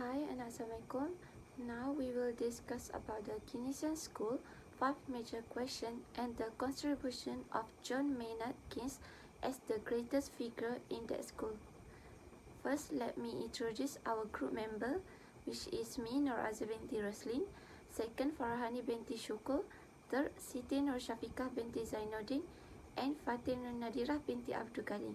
Hi and Assalamualaikum. Now we will discuss about the Keynesian school, 5 major questions and the contribution of John Maynard Keynes as the greatest figure in that school. First, let me introduce our group member, which is me, Nur Azza binti Roslin. Second, Farhani binti Syukur. Third, Siti Nur Syafiqah binti Zainuddin. And Fatin Nur Nadirah binti Abdul Kalim.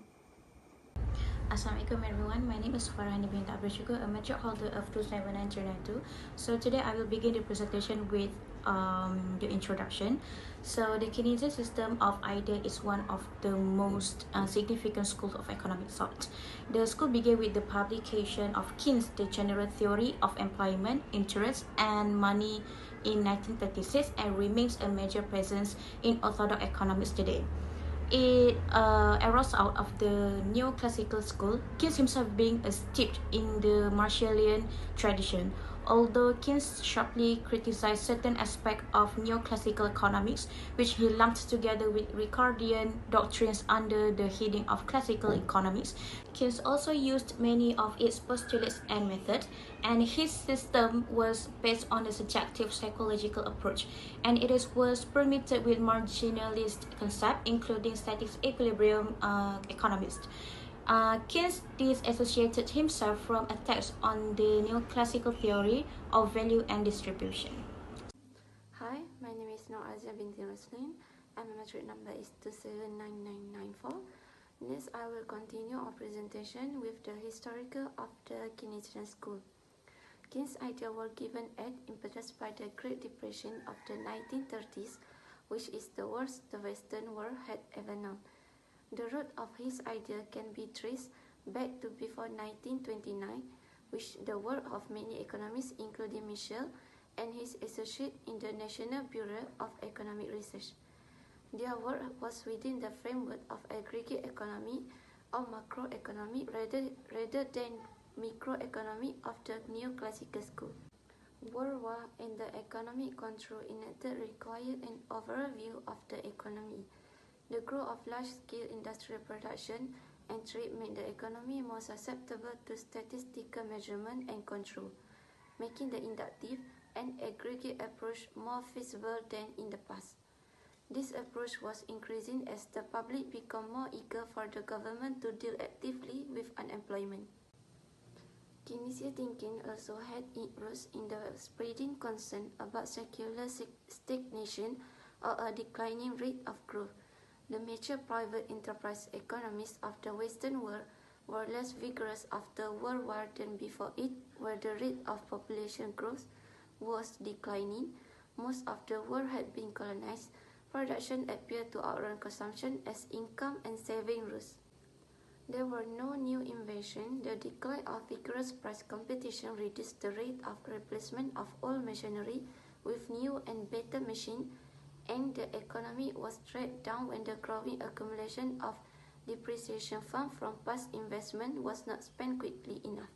Assalamualaikum everyone, my name is Farhani bint Abdul Syukur, a matric holder of 27992. So today I will begin the presentation with the introduction. So the Keynesian system of idea is one of the most significant schools of economic thought. The school began with the publication of Keynes' The General Theory of Employment, Interest and Money in 1936 and remains a major presence in orthodox economics today. It arose out of the neoclassical school, Keynes himself being steeped in the Marshallian tradition. Although Keynes sharply criticized certain aspects of neoclassical economics, which he lumped together with Ricardian doctrines under the heading of classical economics, Keynes also used many of its postulates and methods, and his system was based on a subjective psychological approach, and it was permitted with marginalist concepts, including static equilibrium economists. Keynes disassociated himself from attacks on the neoclassical theory of value and distribution. Hi, my name is Nur Azza binti Roslin, and my matric number is 279994. Next, I will continue our presentation with the historical of the Keynesian school. Keynes' ideas were given an impetus by the Great Depression of the 1930s, which is the worst the Western world had ever known. The root of his idea can be traced back to before 1929, which the work of many economists, including Michel and his associate in the National Bureau of Economic Research. Their work was within the framework of aggregate economy or macroeconomy rather than microeconomy of the neoclassical school. World War and the economic control enacted required an overall view of the economy. The growth of large-scale industrial production and trade made the economy more susceptible to statistical measurement and control, making the inductive and aggregate approach more feasible than in the past. This approach was increasing as the public became more eager for the government to deal actively with unemployment. Keynesian thinking also had its roots in the spreading concern about secular stagnation or a declining rate of growth. The major private enterprise economies of the Western world were less vigorous after World War than before it, where the rate of population growth was declining. Most of the world had been colonized. Production appeared to outrun consumption as income and saving rose. There were no new inventions. The decline of vigorous price competition reduced the rate of replacement of old machinery with new and better machines, and the economy was dragged down when the growing accumulation of depreciation funds from past investment was not spent quickly enough.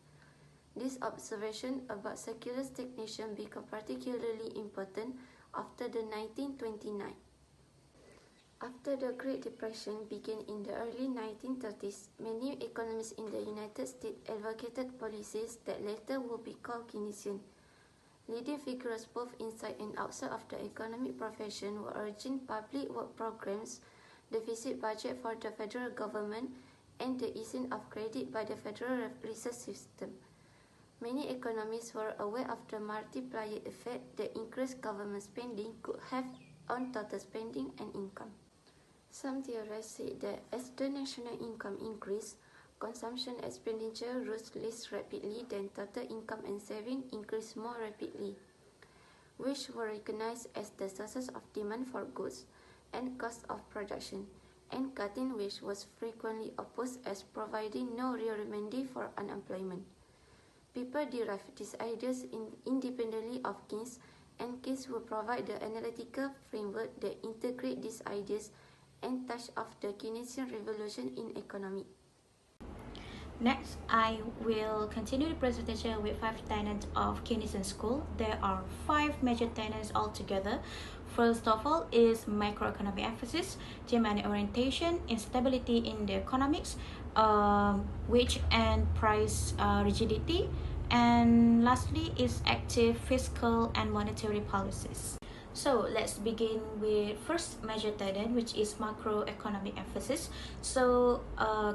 This observation about secular stagnation became particularly important after the 1929. After the Great Depression began in the early 1930s, many economists in the United States advocated policies that later would be called Keynesian. Leading figures both inside and outside of the economic profession were urging public work programs, deficit budget for the federal government, and the easing of credit by the Federal Reserve System. Many economists were aware of the multiplier effect that increased government spending could have on total spending and income. Some theorists said that as the national income increased, consumption expenditure rose less rapidly than total income and saving increased more rapidly, which were recognized as the sources of demand for goods and cost of production, and cutting wage was frequently opposed as providing no real remedy for unemployment. People derived these ideas independently of Keynes, and Keynes will provide the analytical framework that integrates these ideas and touch of the Keynesian revolution in economy. Next, I will continue the presentation with 5 tenets of Keynesian school. There are 5 major tenets altogether. First of all is macroeconomic emphasis, demand orientation, instability in the economics, wage and price rigidity, And lastly is active fiscal and monetary policies. So let's begin with first major tenant, which is macroeconomic emphasis. So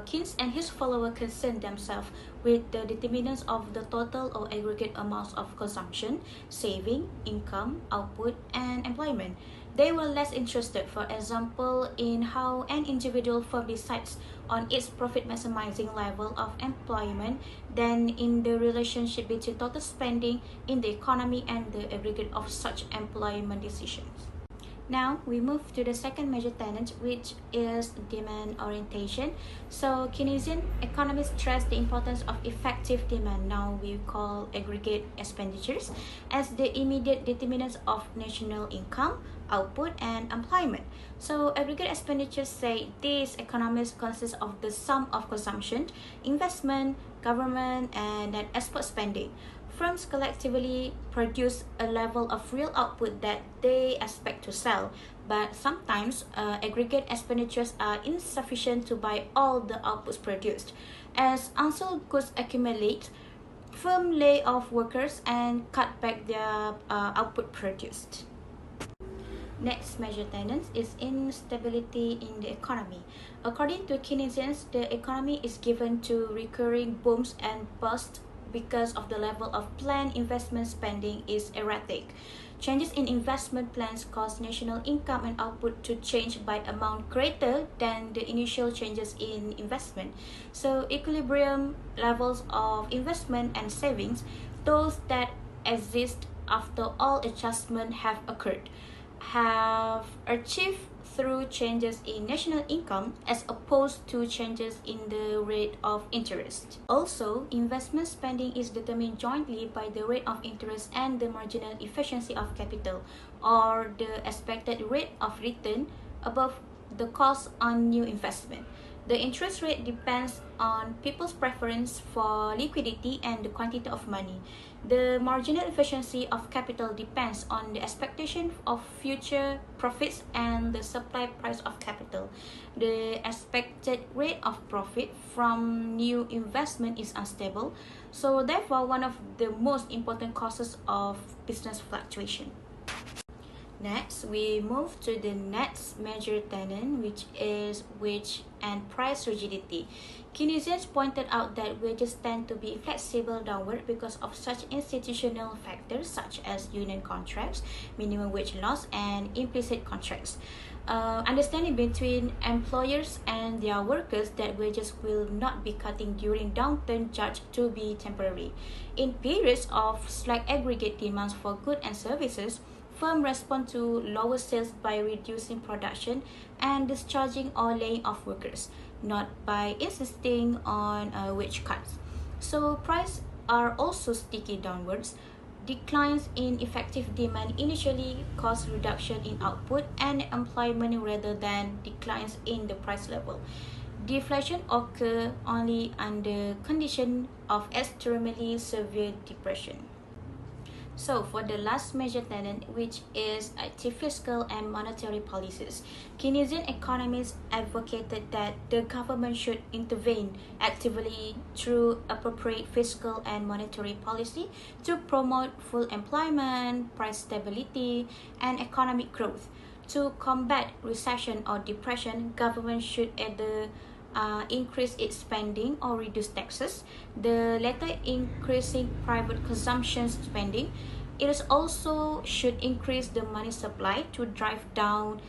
Keynes and his followers concern themselves with the determinants of the total or aggregate amounts of consumption, saving, income, output, and employment. They were less interested, for example, in how an individual firm decides on its profit maximizing level of employment than in the relationship between total spending in the economy and the aggregate of such employment decisions. Now we move to the second major tenet, which is demand orientation. So Keynesian economists stress the importance of effective demand, now we call aggregate expenditures, as the immediate determinants of national income, output, and employment. So aggregate expenditures say these economics consist of the sum of consumption, investment, government, and then export spending. Firms collectively produce a level of real output that they expect to sell, but sometimes aggregate expenditures are insufficient to buy all the outputs produced. As unsold goods accumulate, firms lay off workers and cut back their output produced. Next major tendency is instability in the economy. According to Keynesians, the economy is given to recurring booms and busts because of the level of planned investment spending is erratic. Changes in investment plans cause national income and output to change by amount greater than the initial changes in investment. So equilibrium levels of investment and savings, those that exist after all adjustments have occurred, have achieved through changes in national income as opposed to changes in the rate of interest. Also, investment spending is determined jointly by the rate of interest and the marginal efficiency of capital, or the expected rate of return above the cost on new investment. The interest rate depends on people's preference for liquidity and the quantity of money. The marginal efficiency of capital depends on the expectation of future profits and the supply price of capital. The expected rate of profit from new investment is unstable, so therefore one of the most important causes of business fluctuation. Next, we move to the next major tenet, which is wage and price rigidity. Keynesians pointed out that wages tend to be flexible downward because of such institutional factors such as union contracts, minimum wage laws, and implicit contracts. Understanding between employers and their workers that wages will not be cutting during downturn judged to be temporary. In periods of slack aggregate demands for goods and services, firms respond to lower sales by reducing production and discharging or laying off workers, not by insisting on wage cuts. So prices are also sticky downwards. Declines in effective demand initially cause reduction in output and employment rather than declines in the price level. Deflation occurs only under condition of extremely severe depression. So for the last major tenet, which is active fiscal and monetary policies, Keynesian economists advocated that the government should intervene actively through appropriate fiscal and monetary policy to promote full employment, price stability, and economic growth. To combat recession or depression, government should either increase its spending or reduce taxes, the latter increasing private consumption spending. It is also should increase the money supply to drive down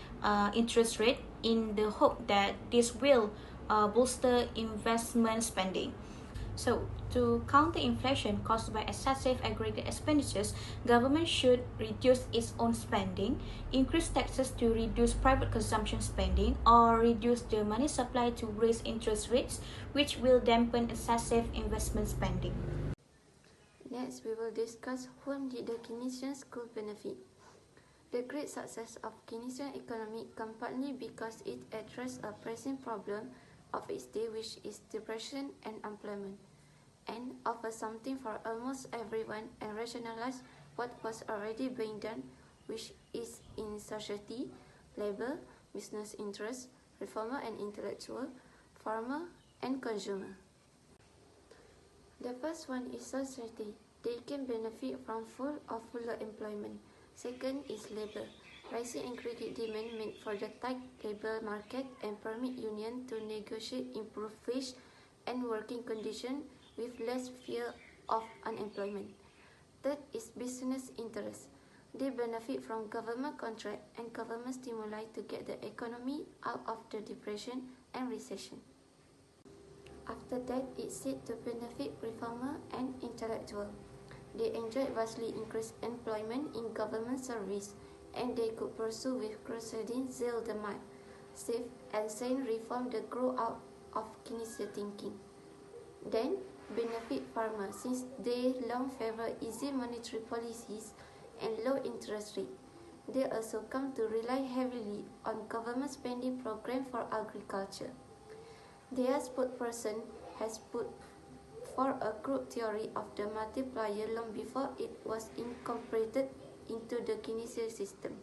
interest rate in the hope that this will bolster investment spending. So, to counter inflation caused by excessive aggregate expenditures, government should reduce its own spending, increase taxes to reduce private consumption spending, or reduce the money supply to raise interest rates, which will dampen excessive investment spending. Next, we will discuss whom did the Keynesian school benefit. The great success of Keynesian economy comes partly because it addressed a pressing problem of its day, which is depression and unemployment, and offers something for almost everyone and rationalize what was already being done, which is in society, labor, business interests, reformer and intellectual, farmer, and consumer. The first one is society. They can benefit from full or fuller employment. Second is labor. Rising aggregate demand make for the tight labor market and permit union to negotiate improved wage and working conditions with less fear of unemployment. Third is business interest. They benefit from government contract and government stimuli to get the economy out of the depression and recession. After that, it's said to benefit reformer and intellectual. They enjoyed vastly increased employment in government service, and they could pursue with crusading zeal the mild, safe and sane reform that grow out of Keynesian thinking. Then, benefit farmers since they long favor easy monetary policies and low interest rate. They also come to rely heavily on government spending program for agriculture. Their spokesperson has put for a crude theory of the multiplier long before it was incorporated into the Keynesian system.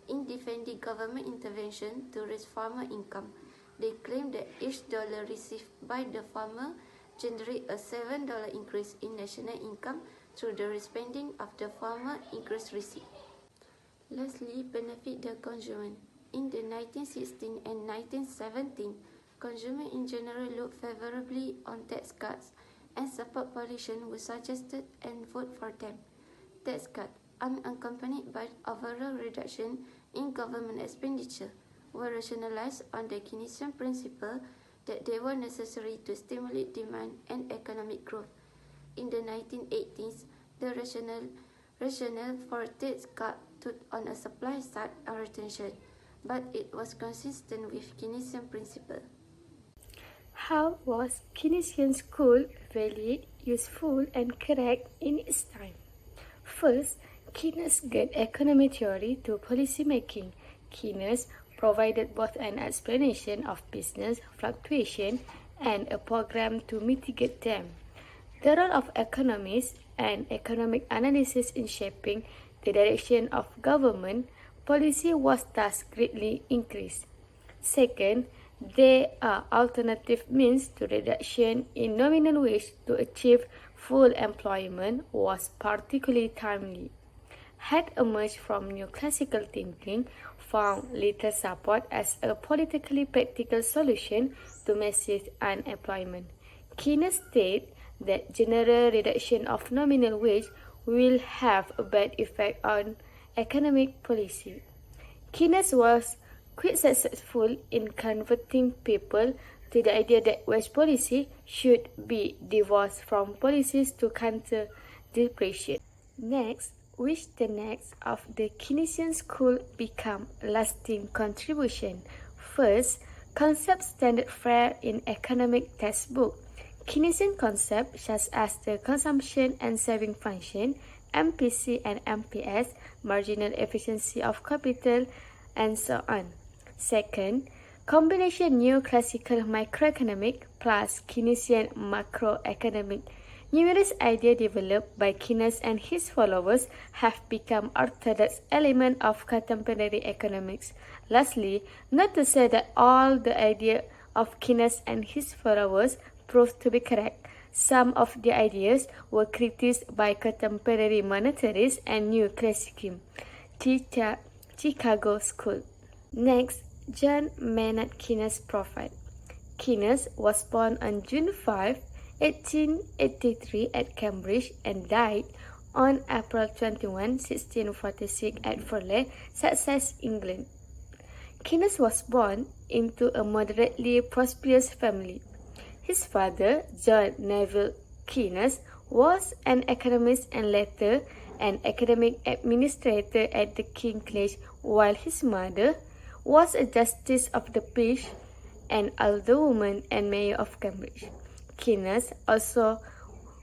In defending government intervention to raise farmer income, they claim that each dollar received by the farmer generate a $7 increase in national income through the spending of the farmer increased receipt. Lastly, benefit the consumer. In the 1916 and 1917, consumers in general looked favorably on tax cuts and support politicians who suggested and vote for them. Tax cuts, unaccompanied by overall reduction in government expenditure, were rationalized on the Keynesian principle that they were necessary to stimulate demand and economic growth. In the 1980s, the rationale for tax cut took on a supply side orientation, but it was consistent with Keynesian principle. How was Keynesian school valid, useful, and correct in its time? First, Keynes gave economic theory to policy making. Keynes provided both an explanation of business fluctuation and a program to mitigate them. The role of economists and economic analysis in shaping the direction of government policy was thus greatly increased. Second, there are alternative means to reduction in nominal wage to achieve full employment was particularly timely. Had emerged from neoclassical thinking, found little support as a politically practical solution to massive unemployment. Keynes stated that general reduction of nominal wage will have a bad effect on economic policy. Keynes was quite successful in converting people to the idea that wage policy should be divorced from policies to counter depression. Next, which tenets of the Keynesian school become lasting contribution. First, concept standard fare in economic textbook. Keynesian concepts such as the consumption and saving function, MPC and MPS, marginal efficiency of capital, and so on. Second, combination neoclassical microeconomic plus Keynesian macroeconomic. Numerous ideas developed by Keynes and his followers have become orthodox elements of contemporary economics. Lastly, not to say that all the ideas of Keynes and his followers proved to be correct. Some of the ideas were criticized by contemporary monetarists and neoclassicism. Chicago School. Next, John Maynard Keynes profile. Keynes was born on June 5, 1883 at Cambridge and died on April 21, 1646 at Furley, Sussex, England. Keynes was born into a moderately prosperous family. His father, John Neville Keynes, was an economist and later an academic administrator at the King's College, while his mother was a justice of the peace, an alderwoman and mayor of Cambridge. Keynes also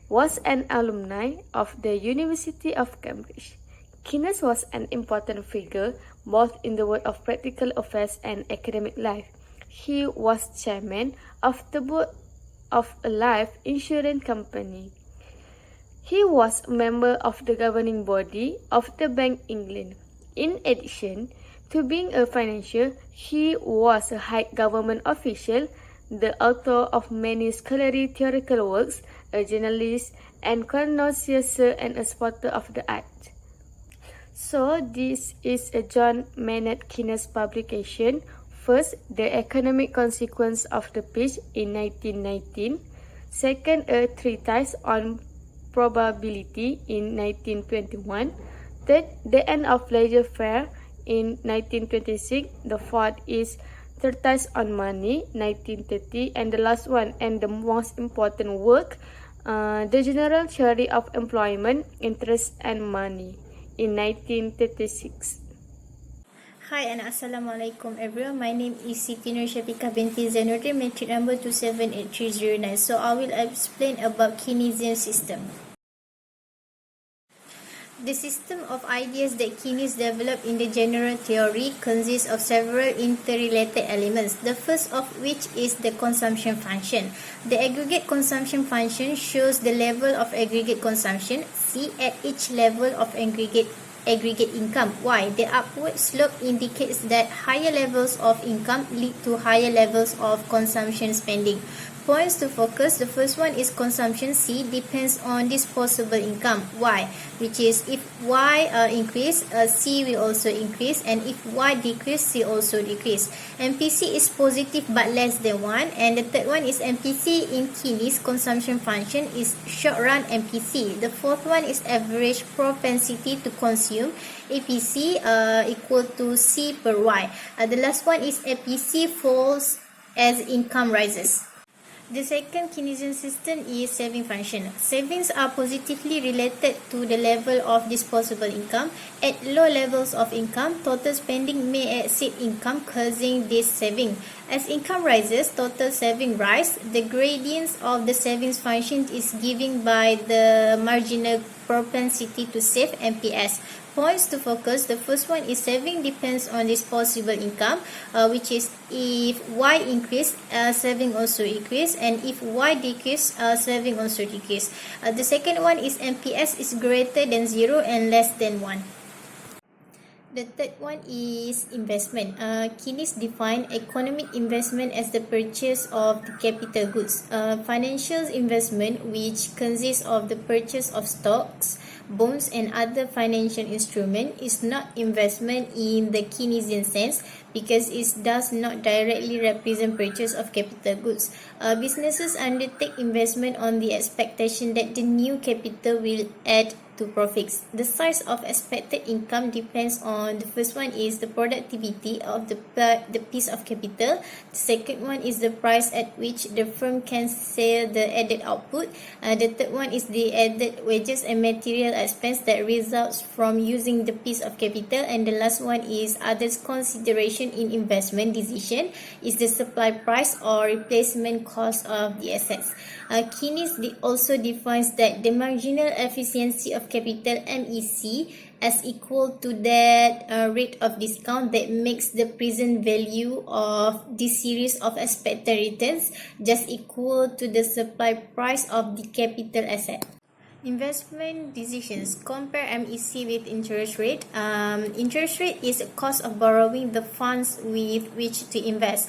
was an alumni of the University of Cambridge. Keynes was an important figure both in the world of practical affairs and academic life. He was chairman of the board of a life insurance company. He was a member of the governing body of the Bank England. In addition to being a financier, he was a high government official, the author of many scholarly theoretical works, a journalist and connoisseur and a supporter of the art. So this is a John Maynard Keynes publication. First, the economic consequence of the peace in 1919. Second, a treatise on probability in 1921. Third, the end of laissez-faire in 1926. The fourth is treatise on money, 1930. And the last one and the most important work, the general theory of employment, interest and money, in 1936. Hi and Assalamualaikum everyone. My name is Siti Nur Syafiqah binti Zainuddin, matric number 278309. So I will explain about Keynesian system. The system of ideas that Keynes developed in the general theory consists of several interrelated elements, the first of which is the consumption function. The aggregate consumption function shows the level of aggregate consumption, C, at each level of aggregate income. Y, the upward slope indicates that higher levels of income lead to higher levels of consumption spending. Points to focus. The first one is consumption. C depends on disposable income. Y, which is if Y increase, C will also increase, and if Y decrease, C also decrease. MPC is positive but less than 1, and the third one is MPC in Keynes consumption function is short run MPC. The fourth one is average propensity to consume, APC equal to C per Y. The last one is APC falls as income rises. The second Keynesian system is saving function. Savings are positively related to the level of disposable income. At low levels of income, total spending may exceed income, causing this saving. As income rises, total saving rise. The gradients of the savings function is given by the marginal propensity to save, MPS. Points to focus. The first one is saving depends on disposable income, which is if Y increase, saving also increase, and if Y decrease, saving also decrease. The second one is MPS is greater than 0 and less than 1. The third one is investment. Keynes defined economic investment as the purchase of the capital goods. Financial investment, which consists of the purchase of stocks, bonds and other financial instruments, is not investment in the Keynesian sense because it does not directly represent purchase of capital goods. Businesses undertake investment on the expectation that the new capital will add to profits. The size of expected income depends on, the first one is the productivity of the piece of capital. The second one is the price at which the firm can sell the added output. The third one is the added wages and material expense that results from using the piece of capital. And the last one is others consideration in investment decision is the supply price or replacement cost of the assets. Keynes also defines that the marginal efficiency of capital, MEC, as equal to that rate of discount that makes the present value of this series of expected returns just equal to the supply price of the capital asset. Investment decisions. Compare MEC with interest rate. Interest rate is the cost of borrowing the funds with which to invest.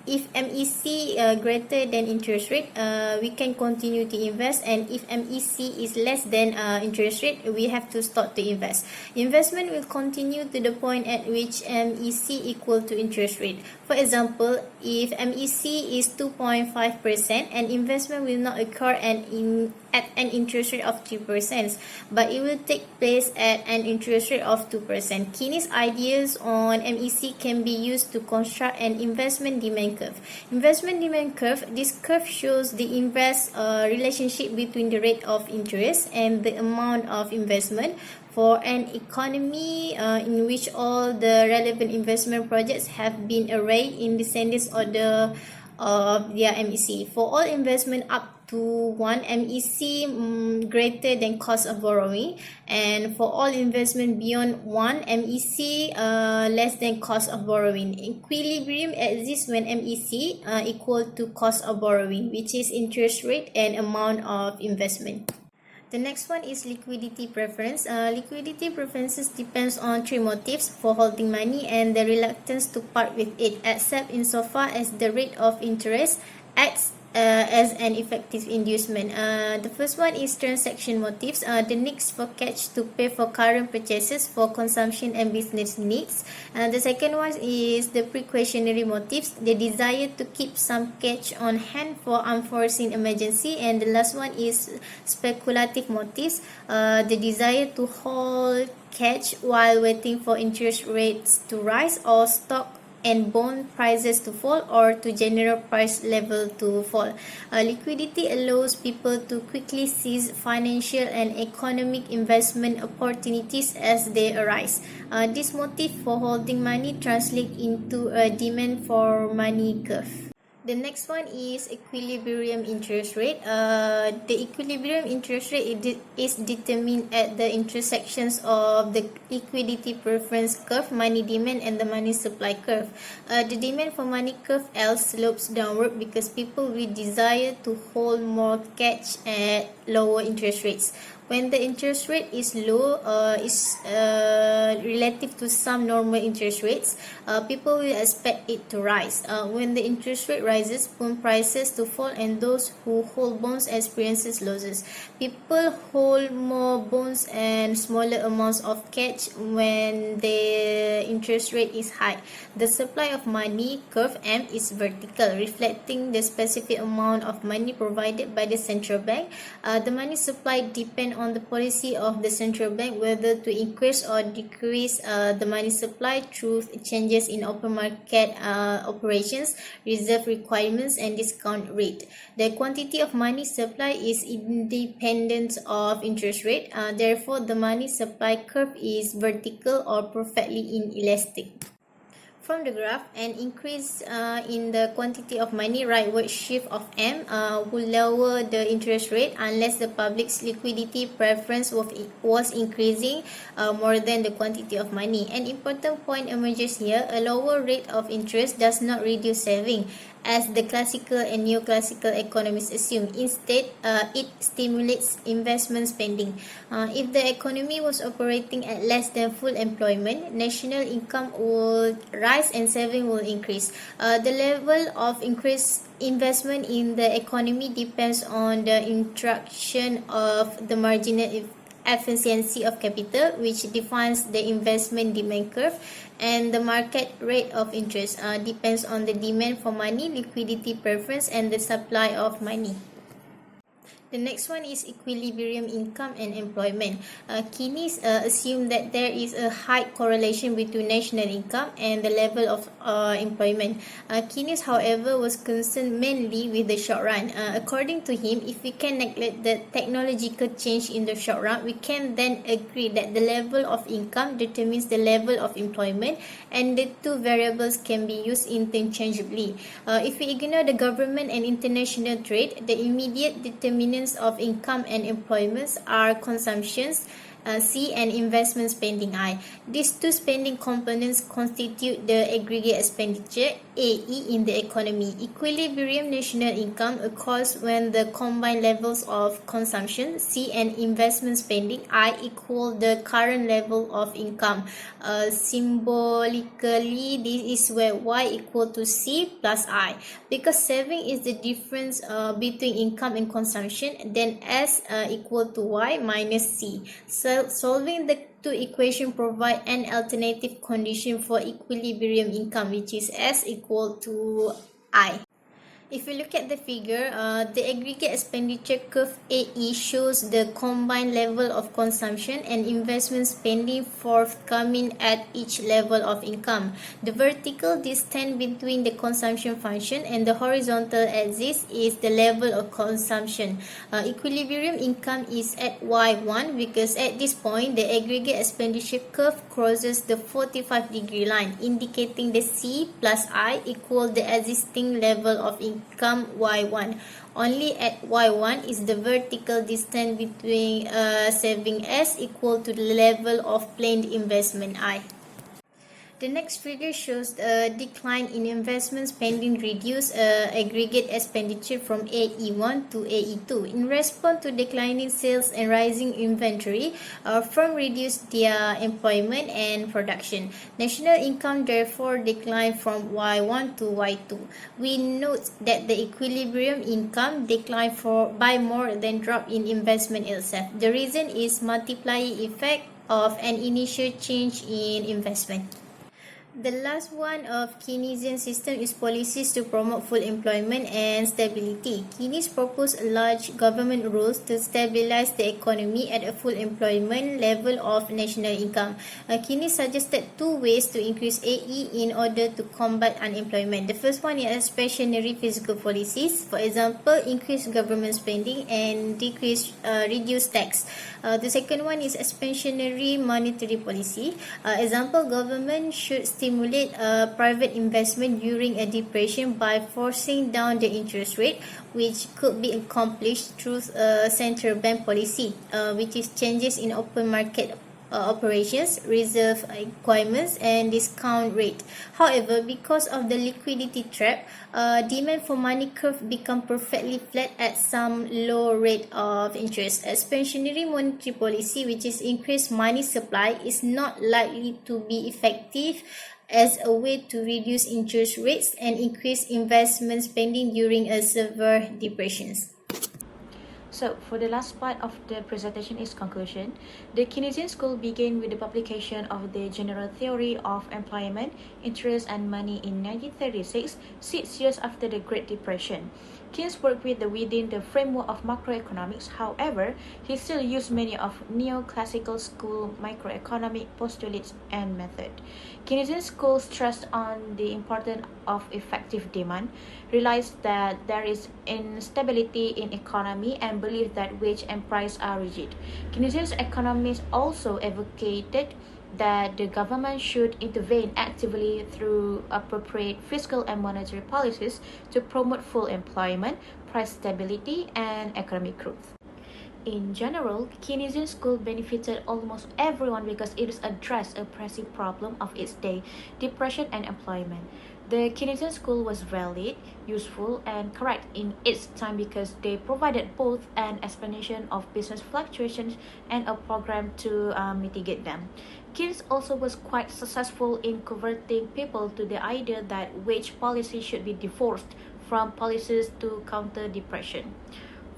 If MEC greater than interest rate, we can continue to invest, and if MEC is less than interest rate, we have to stop to invest. Investment will continue to the point at which MEC equal to interest rate. For example, if MEC is 2.5% and investment will not occur at an interest rate of 3%, but it will take place at an interest rate of 2%. Keynes' ideas on MEC can be used to construct an investment demand curve. Investment demand curve, this curve shows the inverse relationship between the rate of interest and the amount of investment for an economy in which all the relevant investment projects have been arrayed in descending order of their MEC. For all investment up to 1 MEC greater than cost of borrowing, and for all investment beyond 1 MEC less than cost of borrowing. Equilibrium exists when MEC equal to cost of borrowing, which is interest rate and amount of investment. The next one is liquidity preference. Liquidity preferences depends on three motives for holding money and the reluctance to part with it, except insofar as the rate of interest acts as an effective inducement. The first one is transaction motives, the needs for cash to pay for current purchases for consumption and business needs. The second one is the precautionary motives, the desire to keep some cash on hand for unforeseen emergency. And the last one is speculative motives, the desire to hold cash while waiting for interest rates to rise or stock and bond prices to fall or to general price level to fall. Liquidity allows people to quickly seize financial and economic investment opportunities as they arise. This motive for holding money translates into a demand for money curve. The next one is equilibrium interest rate. The equilibrium interest rate is determined at the intersections of the liquidity preference curve, money demand, and the money supply curve. The demand for money curve L slopes downward because people will desire to hold more cash at lower interest rates. When the interest rate is low, relative to some normal interest rates, people will expect it to rise. When the interest rate rises, bond prices to fall, and those who hold bonds experiences losses. People hold more bonds and smaller amounts of cash when the interest rate is high. The supply of money curve M is vertical, reflecting the specific amount of money provided by the central bank. The money supply depends on the policy of the central bank whether to increase or decrease the money supply through changes in open market operations, reserve requirements, and discount rate. The quantity of money supply is independent of interest rate. Therefore, the money supply curve is vertical or perfectly inelastic. From the graph, an increase in the quantity of money, rightward shift of M, will lower the interest rate unless the public's liquidity preference was increasing more than the quantity of money. An important point emerges here: a lower rate of interest does not reduce saving, as the classical and neoclassical economists assume. Instead, it stimulates investment spending. If the economy was operating at less than full employment, national income would rise and saving will increase. The level of increased investment in the economy depends on the interaction of the marginal efficiency of capital, which defines the investment demand curve, and the market rate of interest depends on the demand for money, liquidity preference, and the supply of money. The next one is equilibrium income and employment. Keynes assumed that there is a high correlation between national income and the level of employment. Keynes, however, was concerned mainly with the short run. According to him, if we can neglect the technological change in the short run, we can then agree that the level of income determines the level of employment, and the two variables can be used interchangeably. If we ignore the government and international trade, the immediate determinants of income and employment are consumptions C and investment spending I. These two spending components constitute the aggregate expenditure AE in the economy. Equilibrium national income occurs when the combined levels of consumption C and investment spending I equal the current level of income. Symbolically, this is where Y equal to C plus I. Because saving is the difference between income and consumption, then S equal to Y minus C. So solving the two equations provide an alternative condition for equilibrium income, which is S equal to I. If you look at the figure, the aggregate expenditure curve AE shows the combined level of consumption and investment spending forthcoming at each level of income. The vertical distance between the consumption function and the horizontal axis is the level of consumption. Equilibrium income is at Y1 because at this point the aggregate expenditure curve crosses the 45-degree line, indicating the C plus I equal the existing level of income Y1. Only at Y1 is the vertical distance between saving S equal to the level of planned investment I. The next figure shows a decline in investment spending reduced aggregate expenditure from AE1 to AE2. In response to declining sales and rising inventory, firms reduced their employment and production. National income therefore declined from Y1 to Y2. We note that the equilibrium income declined by more than drop in investment itself. The reason is multiplying effect of an initial change in investment. The last one of Keynesian system is policies to promote full employment and stability. Keynes proposed large government rules to stabilize the economy at a full employment level of national income. Keynes suggested two ways to increase AE in order to combat unemployment. The first one is expansionary fiscal policies, for example, increase government spending and reduce tax. The second one is expansionary monetary policy. Example, government should stimulate private investment during a depression by forcing down the interest rate, which could be accomplished through central bank policy, which is changes in open market operations, reserve requirements, and discount rate. However, because of the liquidity trap, demand for money curve become perfectly flat at some low rate of interest. Expansionary monetary policy, which is increased money supply, is not likely to be effective as a way to reduce interest rates and increase investment spending during a severe depressions. So, for the last part of the presentation is conclusion. The Keynesian school began with the publication of the General Theory of Employment, Interest and Money in 1936, 6 years after the Great Depression. Keynes worked within the framework of macroeconomics. However, he still used many of neoclassical school microeconomic postulates and method. Keynesian school stressed on the importance of effective demand, realized that there is instability in economy, and believed that wage and price are rigid. Keynesian economists also advocated that the government should intervene actively through appropriate fiscal and monetary policies to promote full employment, price stability, and economic growth. In general, Keynesian school benefited almost everyone because it addressed a pressing problem of its day, depression and employment. The Keynesian school was valid, useful, and correct in its time because they provided both an explanation of business fluctuations and a program to mitigate them. Keynes also was quite successful in converting people to the idea that wage policy should be divorced from policies to counter depression.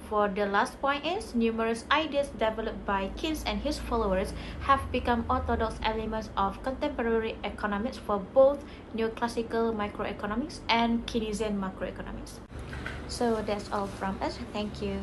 For the last point is, numerous ideas developed by Keynes and his followers have become orthodox elements of contemporary economics for both neoclassical microeconomics and Keynesian macroeconomics. So that's all from us. Thank you.